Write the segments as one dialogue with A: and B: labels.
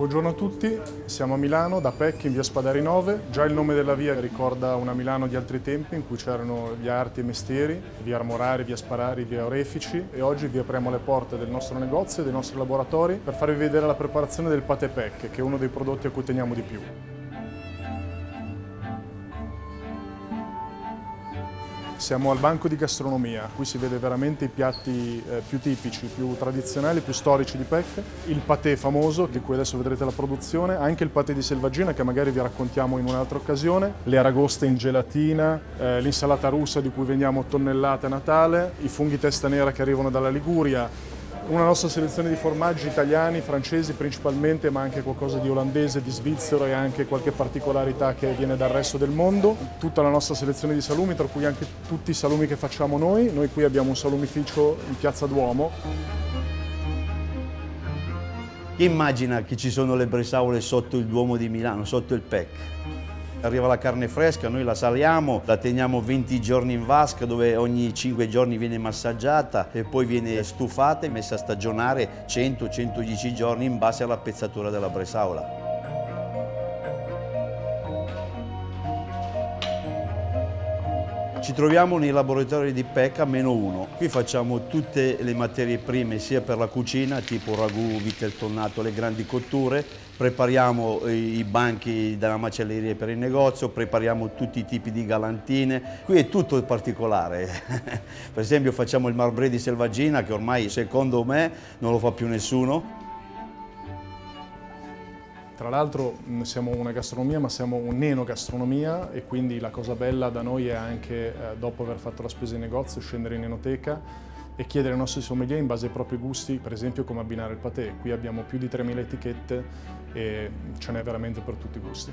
A: Buongiorno a tutti, siamo a Milano, da PEC in via Spadari 9. Già il nome della via ricorda una Milano di altri tempi in cui c'erano gli arti e mestieri, via Armorari, via Sparari, via Orefici, e oggi vi apriamo le porte del nostro negozio e dei nostri laboratori per farvi vedere la preparazione del patè PEC, che è uno dei prodotti a cui teniamo di più. Siamo al banco di gastronomia, qui si vede veramente i piatti più tipici, più tradizionali, più storici di PEC. Il patè famoso, di cui adesso vedrete la produzione, anche il patè di selvaggina che magari vi raccontiamo in un'altra occasione, le aragoste in gelatina, l'insalata russa di cui vendiamo tonnellate a Natale, i funghi testa nera che arrivano dalla Liguria, una nostra selezione di formaggi italiani, francesi principalmente, ma anche qualcosa di olandese, di svizzero e anche qualche particolarità che viene dal resto del mondo. Tutta la nostra selezione di salumi, tra cui anche tutti i salumi che facciamo noi. Noi qui abbiamo un salumificio in Piazza Duomo.
B: Chi immagina che ci sono le bresaole sotto il Duomo di Milano, sotto il PEC? Arriva la carne fresca, noi la saliamo, la teniamo 20 giorni in vasca dove ogni 5 giorni viene massaggiata e poi viene stufata e messa a stagionare 100-110 giorni in base alla pezzatura della bresaola. Ci troviamo nei laboratori di PEC a -1. Qui facciamo tutte le materie prime sia per la cucina, tipo ragù, vite al tonnato, le grandi cotture. Prepariamo i banchi della macelleria per il negozio, prepariamo tutti i tipi di galantine. Qui è tutto particolare. Per esempio facciamo il marbré di selvaggina che ormai secondo me non lo fa più nessuno.
A: Tra l'altro siamo una gastronomia, ma siamo un'enogastronomia, e quindi la cosa bella da noi è anche, dopo aver fatto la spesa in negozio, scendere in enoteca e chiedere ai nostri sommelier in base ai propri gusti, per esempio come abbinare il patè. Qui abbiamo più di 3.000 etichette e ce n'è veramente per tutti i gusti.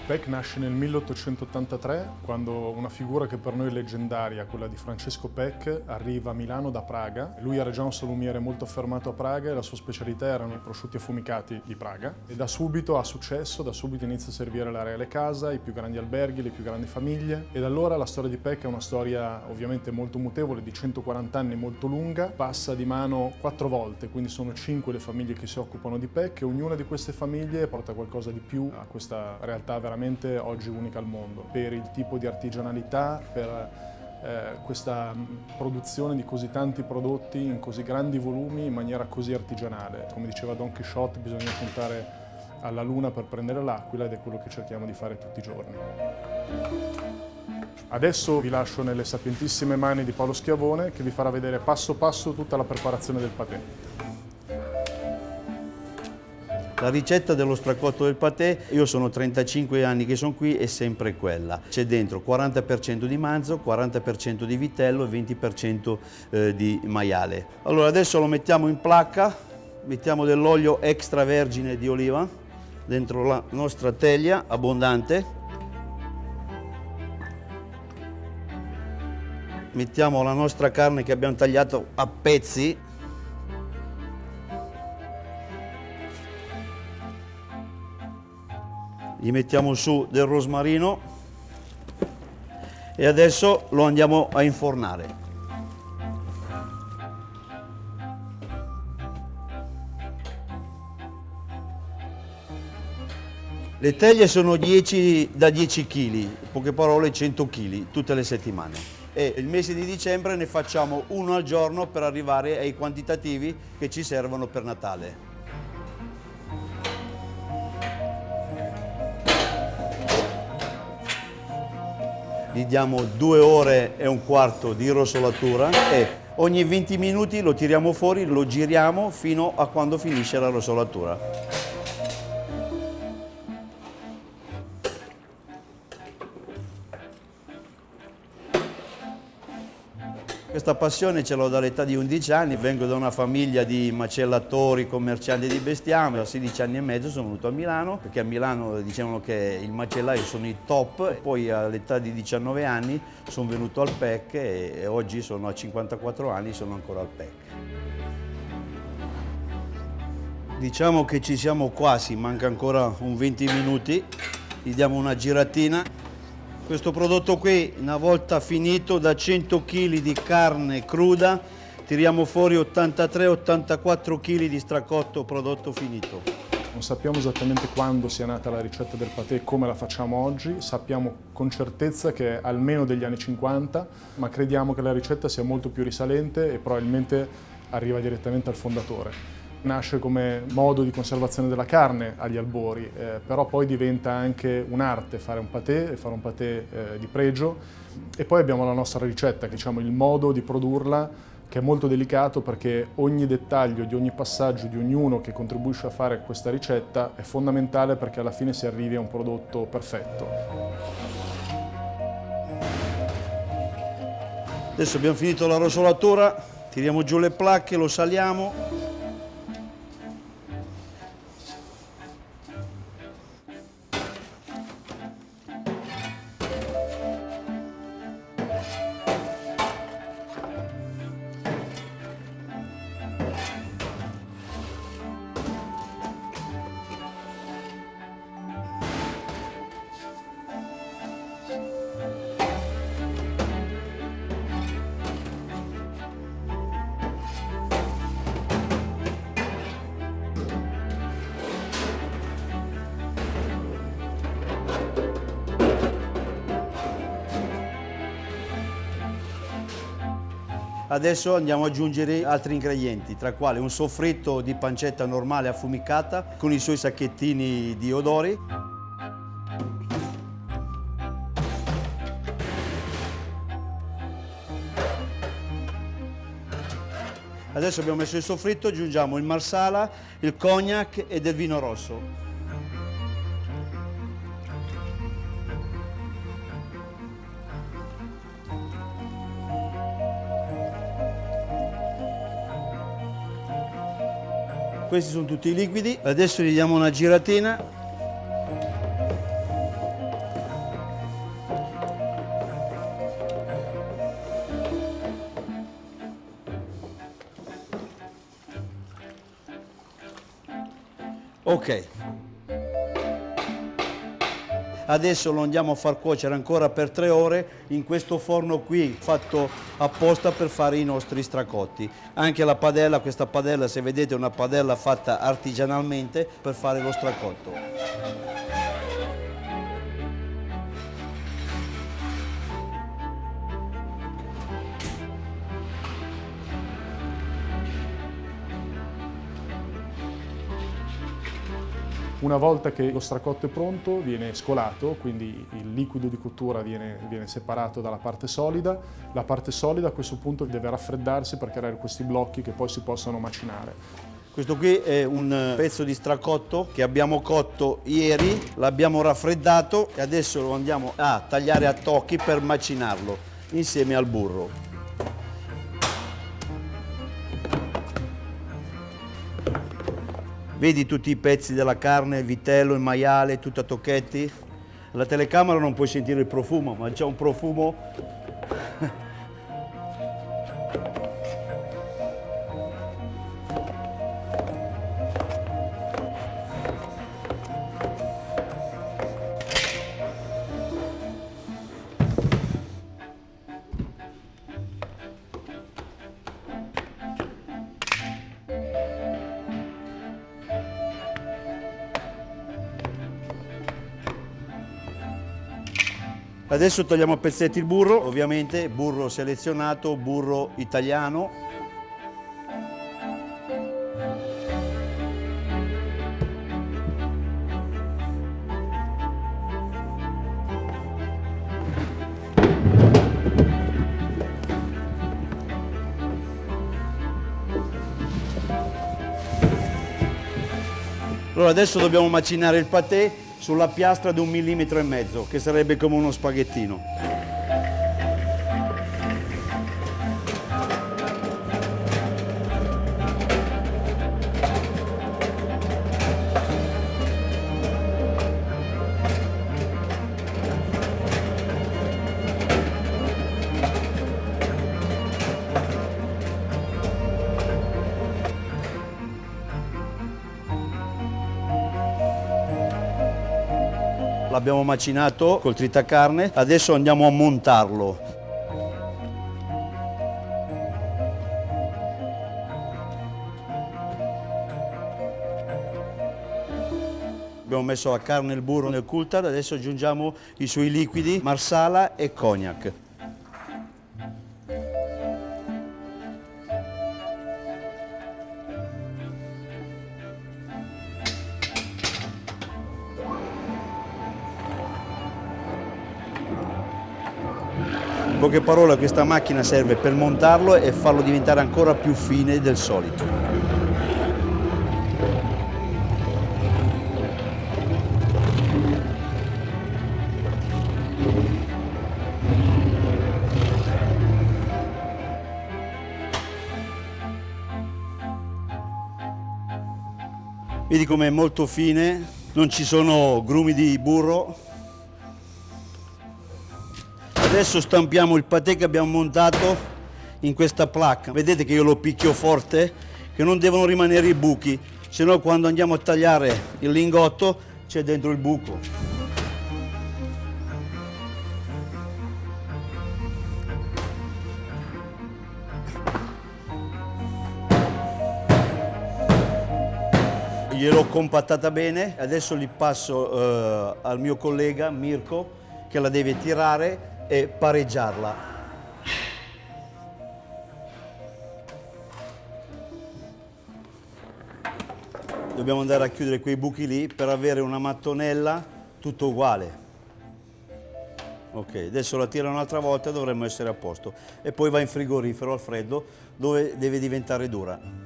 A: PEC nasce nel 1883, quando una figura che per noi è leggendaria, quella di Francesco PEC, arriva a Milano da Praga. Lui era già un salumiere molto affermato a Praga e la sua specialità erano i prosciutti affumicati di Praga. E da subito ha successo, da subito inizia a servire la reale casa, i più grandi alberghi, le più grandi famiglie. E da allora la storia di PEC è una storia ovviamente molto mutevole, di 140 anni, molto lunga. Passa di mano 4 volte, quindi sono 5 le famiglie che si occupano di PEC e ognuna di queste famiglie porta qualcosa di più a questa realtà veramente oggi unica al mondo, per il tipo di artigianalità, per questa produzione di così tanti prodotti in così grandi volumi in maniera così artigianale. Come diceva Don Chisciotte, bisogna puntare alla luna per prendere l'aquila, ed è quello che cerchiamo di fare tutti i giorni. Adesso vi lascio nelle sapientissime mani di Paolo Schiavone, che vi farà vedere passo passo tutta la preparazione del patè.
B: La ricetta dello stracotto del patè, io sono 35 anni che sono qui, è sempre quella. C'è dentro 40% di manzo, 40% di vitello e 20% di maiale. Allora adesso lo mettiamo in placca, mettiamo dell'olio extravergine di oliva dentro la nostra teglia abbondante. Mettiamo la nostra carne che abbiamo tagliato a pezzi. Gli mettiamo su del rosmarino e adesso lo andiamo a infornare. Le teglie sono da 10 kg, in poche parole 100 kg, tutte le settimane. E il mese di dicembre ne facciamo uno al giorno per arrivare ai quantitativi che ci servono per Natale. Gli diamo 2 ore e un quarto di rosolatura e ogni 20 minuti lo tiriamo fuori, lo giriamo fino a quando finisce la rosolatura. Questa passione ce l'ho dall'età di 11 anni, vengo da una famiglia di macellatori, commercianti di bestiame. A 16 anni e mezzo sono venuto a Milano, perché a Milano dicevano che i macellai sono i top. Poi all'età di 19 anni sono venuto al PEC e oggi sono a 54 anni e sono ancora al PEC. Diciamo che ci siamo quasi, manca ancora un 20 minuti. Gli diamo una giratina. Questo prodotto qui, una volta finito, da 100 kg di carne cruda tiriamo fuori 83-84 kg di stracotto prodotto finito.
A: Non sappiamo esattamente quando sia nata la ricetta del patè e come la facciamo oggi, sappiamo con certezza che è almeno degli anni 50, ma crediamo che la ricetta sia molto più risalente e probabilmente arriva direttamente al fondatore. Nasce come modo di conservazione della carne agli albori, però poi diventa anche un'arte fare un patè e fare un patè di pregio. E poi abbiamo la nostra ricetta, che diciamo il modo di produrla, che è molto delicato perché ogni dettaglio di ogni passaggio di ognuno che contribuisce a fare questa ricetta è fondamentale perché alla fine si arrivi a un prodotto perfetto.
B: Adesso abbiamo finito la rosolatura, tiriamo giù le placche, lo saliamo. Adesso andiamo ad aggiungere altri ingredienti, tra i quali un soffritto di pancetta normale affumicata con i suoi sacchettini di odori. Adesso abbiamo messo il soffritto, aggiungiamo il marsala, il cognac e del vino rosso. Questi sono tutti i liquidi, adesso gli diamo una giratina. Ok. Adesso lo andiamo a far cuocere ancora per 3 ore in questo forno qui fatto apposta per fare i nostri stracotti. Anche la padella, questa padella, se vedete, è una padella fatta artigianalmente per fare lo stracotto.
A: Una volta che lo stracotto è pronto viene scolato, quindi il liquido di cottura viene separato dalla parte solida. La parte solida a questo punto deve raffreddarsi per creare questi blocchi che poi si possono macinare.
B: Questo qui è un pezzo di stracotto che abbiamo cotto ieri, l'abbiamo raffreddato e adesso lo andiamo a tagliare a tocchi per macinarlo insieme al burro. Vedi tutti i pezzi della carne, il vitello, il maiale, tutto a tocchetti? Alla telecamera non puoi sentire il profumo, ma c'è un profumo. Adesso togliamo a pezzetti il burro, ovviamente burro selezionato, burro italiano. Allora adesso dobbiamo macinare il patè sulla piastra di 1,5 millimetri, che sarebbe come uno spaghettino. L'abbiamo macinato col tritacarne, adesso andiamo a montarlo. Abbiamo messo la carne e il burro nel coulthard, adesso aggiungiamo i suoi liquidi, marsala e cognac. In poche parole, questa macchina serve per montarlo e farlo diventare ancora più fine del solito. Vedi com'è molto fine, non ci sono grumi di burro. Adesso stampiamo il patè che abbiamo montato in questa placca. Vedete che io lo picchio forte, che non devono rimanere i buchi, se no quando andiamo a tagliare il lingotto c'è dentro il buco. Gliel'ho compattata bene, adesso li passo al mio collega Mirko che la deve tirare e pareggiarla. Dobbiamo andare a chiudere quei buchi lì per avere una mattonella tutto uguale. Ok, adesso la tiro un'altra volta e dovremmo essere a posto. E poi va in frigorifero al freddo dove deve diventare dura.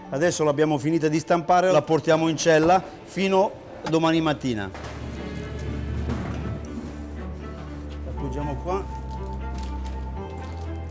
B: Adesso l'abbiamo finita di stampare, la portiamo in cella fino domani mattina. La appoggiamo qua.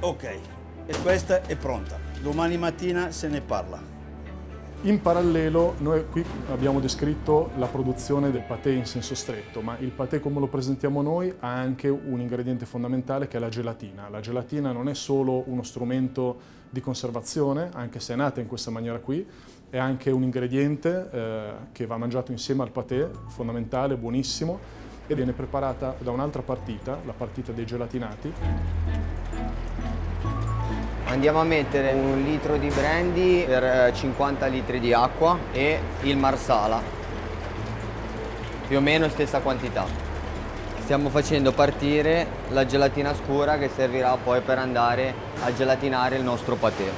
B: Ok, e questa è pronta. Domani mattina se ne parla.
A: In parallelo noi qui abbiamo descritto la produzione del patè in senso stretto, ma il patè come lo presentiamo noi ha anche un ingrediente fondamentale che è la gelatina. La gelatina non è solo uno strumento di conservazione, anche se è nata in questa maniera qui, è anche un ingrediente che va mangiato insieme al patè, fondamentale, buonissimo, e viene preparata da un'altra partita, la partita dei gelatinati.
C: Andiamo a mettere 1 litro di brandy per 50 litri di acqua e il marsala, più o meno stessa quantità. Stiamo facendo partire la gelatina scura che servirà poi per andare a gelatinare il nostro patè.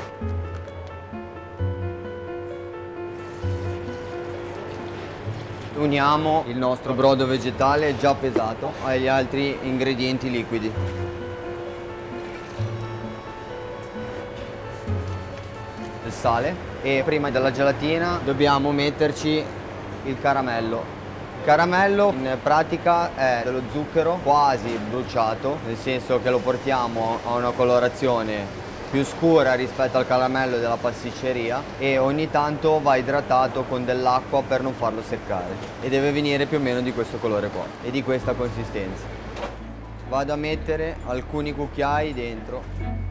C: Uniamo il nostro brodo vegetale già pesato agli altri ingredienti liquidi. Il sale e prima della gelatina dobbiamo metterci il caramello. Il caramello in pratica è dello zucchero quasi bruciato, nel senso che lo portiamo a una colorazione più scura rispetto al caramello della pasticceria e ogni tanto va idratato con dell'acqua per non farlo seccare e deve venire più o meno di questo colore qua e di questa consistenza. Vado a mettere alcuni cucchiai dentro.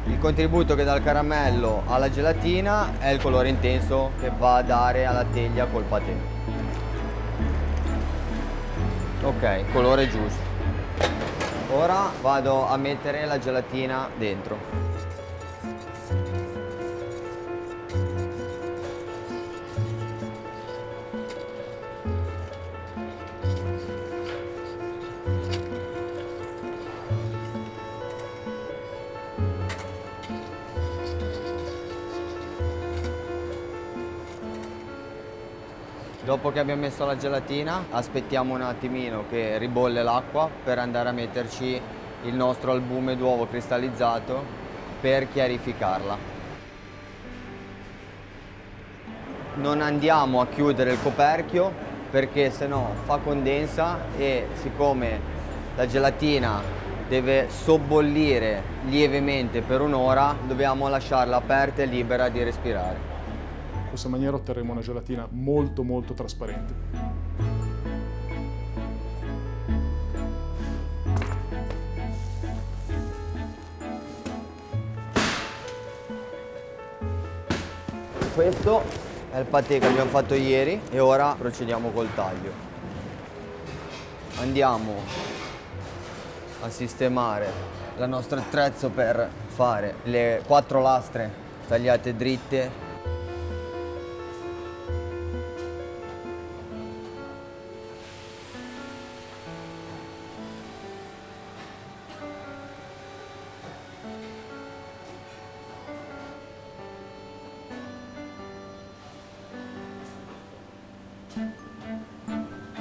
C: Il contributo che dà il caramello alla gelatina è il colore intenso che va a dare alla teglia col patè. Ok, colore giusto. Ora vado a mettere la gelatina dentro. Dopo che abbiamo messo la gelatina, aspettiamo un attimino che ribolle l'acqua per andare a metterci il nostro albume d'uovo cristallizzato per chiarificarla. Non andiamo a chiudere il coperchio perché sennò fa condensa e siccome la gelatina deve sobbollire lievemente per un'ora, dobbiamo lasciarla aperta e libera di respirare.
A: In questa maniera otterremo una gelatina molto molto trasparente.
C: Questo è il patè che abbiamo fatto ieri e ora procediamo col taglio. Andiamo a sistemare il nostro attrezzo per fare le 4 lastre tagliate dritte.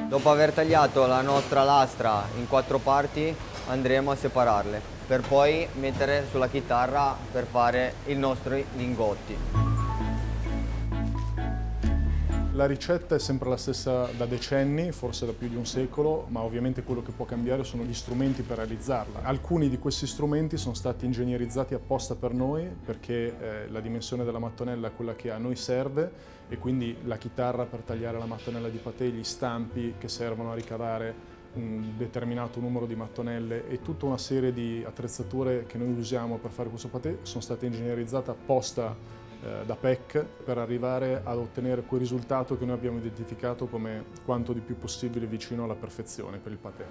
C: Dopo aver tagliato la nostra lastra in 4 parti, andremo a separarle per poi mettere sulla chitarra per fare i nostri lingotti.
A: La ricetta è sempre la stessa da decenni, forse da più di un secolo, ma ovviamente quello che può cambiare sono gli strumenti per realizzarla. Alcuni di questi strumenti sono stati ingegnerizzati apposta per noi perché la dimensione della mattonella è quella che a noi serve e quindi la chitarra per tagliare la mattonella di patè, gli stampi che servono a ricavare un determinato numero di mattonelle e tutta una serie di attrezzature che noi usiamo per fare questo patè sono state ingegnerizzate apposta da PEC per arrivare ad ottenere quel risultato che noi abbiamo identificato come quanto di più possibile vicino alla perfezione per il patè.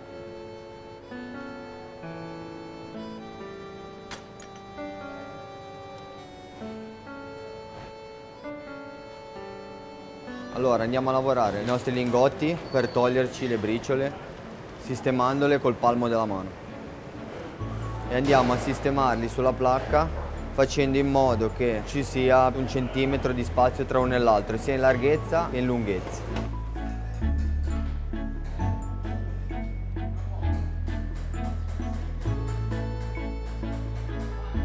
C: Allora andiamo a lavorare i nostri lingotti per toglierci le briciole, sistemandole col palmo della mano. E andiamo a sistemarli sulla placca facendo in modo che ci sia 1 centimetro di spazio tra uno e l'altro, sia in larghezza che in lunghezza.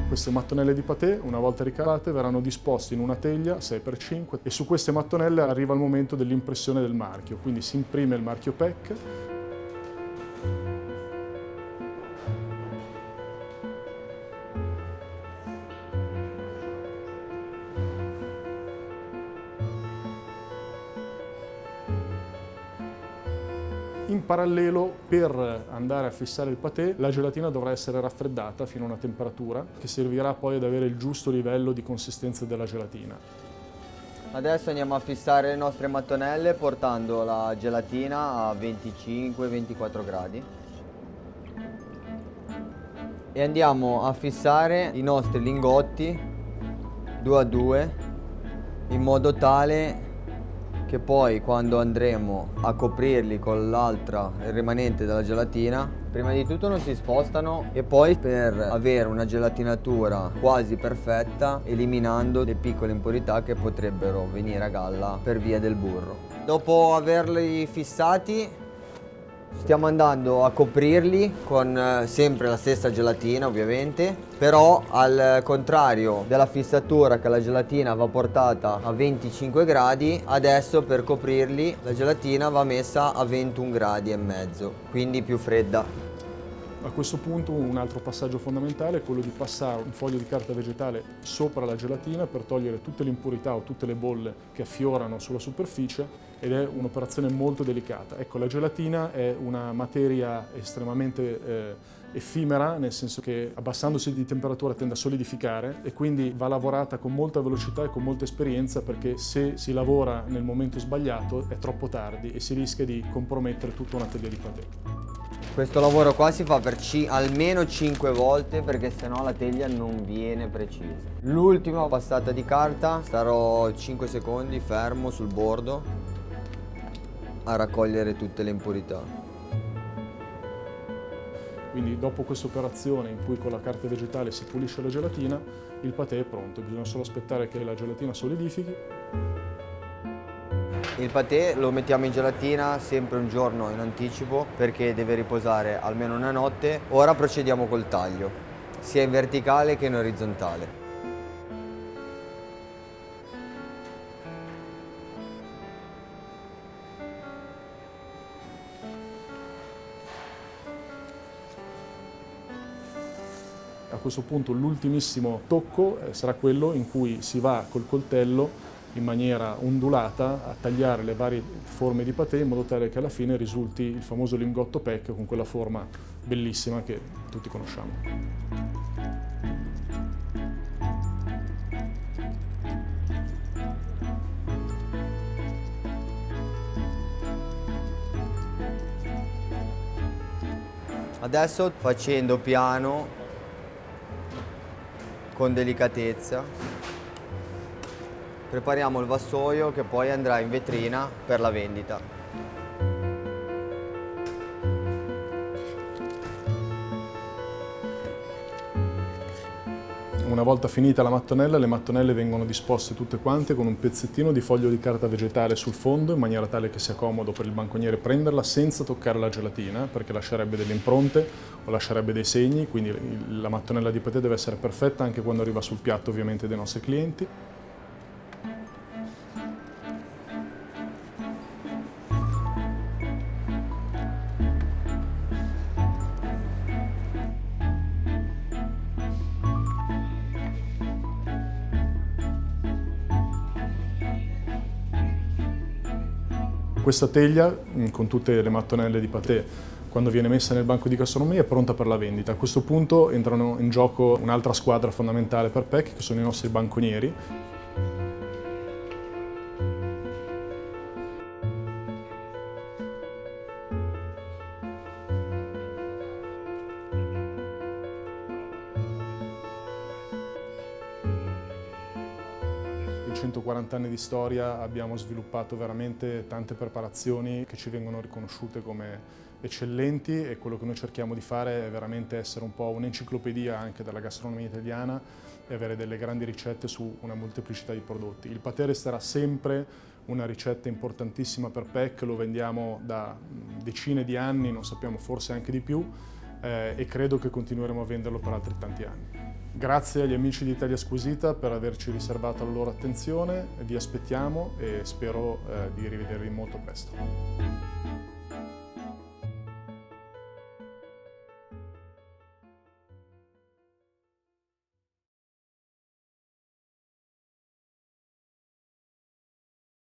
A: Queste mattonelle di patè, una volta ricavate, verranno disposte in una teglia 6x5 e su queste mattonelle arriva il momento dell'impressione del marchio, quindi si imprime il marchio PEC. In parallelo, per andare a fissare il patè, la gelatina dovrà essere raffreddata fino a una temperatura che servirà poi ad avere il giusto livello di consistenza della gelatina.
C: Adesso andiamo a fissare le nostre mattonelle portando la gelatina a 25-24 gradi. E andiamo a fissare i nostri lingotti 2 a 2 in modo tale che poi quando andremo a coprirli con l'altra, il rimanente della gelatina, prima di tutto non si spostano e poi per avere una gelatinatura quasi perfetta, eliminando le piccole impurità che potrebbero venire a galla per via del burro. Dopo averli fissati, stiamo andando a coprirli con sempre la stessa gelatina ovviamente, però al contrario della fissatura che la gelatina va portata a 25 gradi, adesso per coprirli la gelatina va messa a 21 gradi e mezzo, quindi più fredda.
A: A questo punto un altro passaggio fondamentale è quello di passare un foglio di carta vegetale sopra la gelatina per togliere tutte le impurità o tutte le bolle che affiorano sulla superficie ed è un'operazione molto delicata. Ecco, la gelatina è una materia estremamente effimera, nel senso che abbassandosi di temperatura tende a solidificare e quindi va lavorata con molta velocità e con molta esperienza perché se si lavora nel momento sbagliato è troppo tardi e si rischia di compromettere tutta una teglia di patè.
C: Questo lavoro qua si fa per almeno 5 volte perché sennò la teglia non viene precisa. L'ultima passata di carta starò 5 secondi fermo sul bordo a raccogliere tutte le impurità.
A: Quindi dopo questa operazione in cui con la carta vegetale si pulisce la gelatina, il patè è pronto, bisogna solo aspettare che la gelatina solidifichi.
C: Il patè lo mettiamo in gelatina sempre un giorno in anticipo perché deve riposare almeno una notte. Ora procediamo col taglio, sia in verticale che in orizzontale.
A: A questo punto l'ultimissimo tocco sarà quello in cui si va col coltello in maniera ondulata a tagliare le varie forme di patè in modo tale che alla fine risulti il famoso lingotto PEC con quella forma bellissima che tutti conosciamo.
C: Adesso facendo piano, con delicatezza, prepariamo il vassoio che poi andrà in vetrina per la vendita.
A: Una volta finita la mattonella, le mattonelle vengono disposte tutte quante con un pezzettino di foglio di carta vegetale sul fondo, in maniera tale che sia comodo per il banconiere prenderla senza toccare la gelatina, perché lascerebbe delle impronte o lascerebbe dei segni, quindi la mattonella di patè deve essere perfetta anche quando arriva sul piatto, ovviamente, dei nostri clienti. Questa teglia, con tutte le mattonelle di patè, quando viene messa nel banco di gastronomia è pronta per la vendita. A questo punto entrano in gioco un'altra squadra fondamentale per PEC, che sono i nostri banconieri. In 140 anni di storia abbiamo sviluppato veramente tante preparazioni che ci vengono riconosciute come eccellenti, e quello che noi cerchiamo di fare è veramente essere un po' un'enciclopedia anche della gastronomia italiana e avere delle grandi ricette su una molteplicità di prodotti. Il patè resterà sempre una ricetta importantissima per PEC, lo vendiamo da decine di anni, non sappiamo, forse anche di più, e credo che continueremo a venderlo per altri tanti anni. Grazie agli amici di Italia Squisita per averci riservato la loro attenzione, vi aspettiamo e spero di rivedervi molto presto.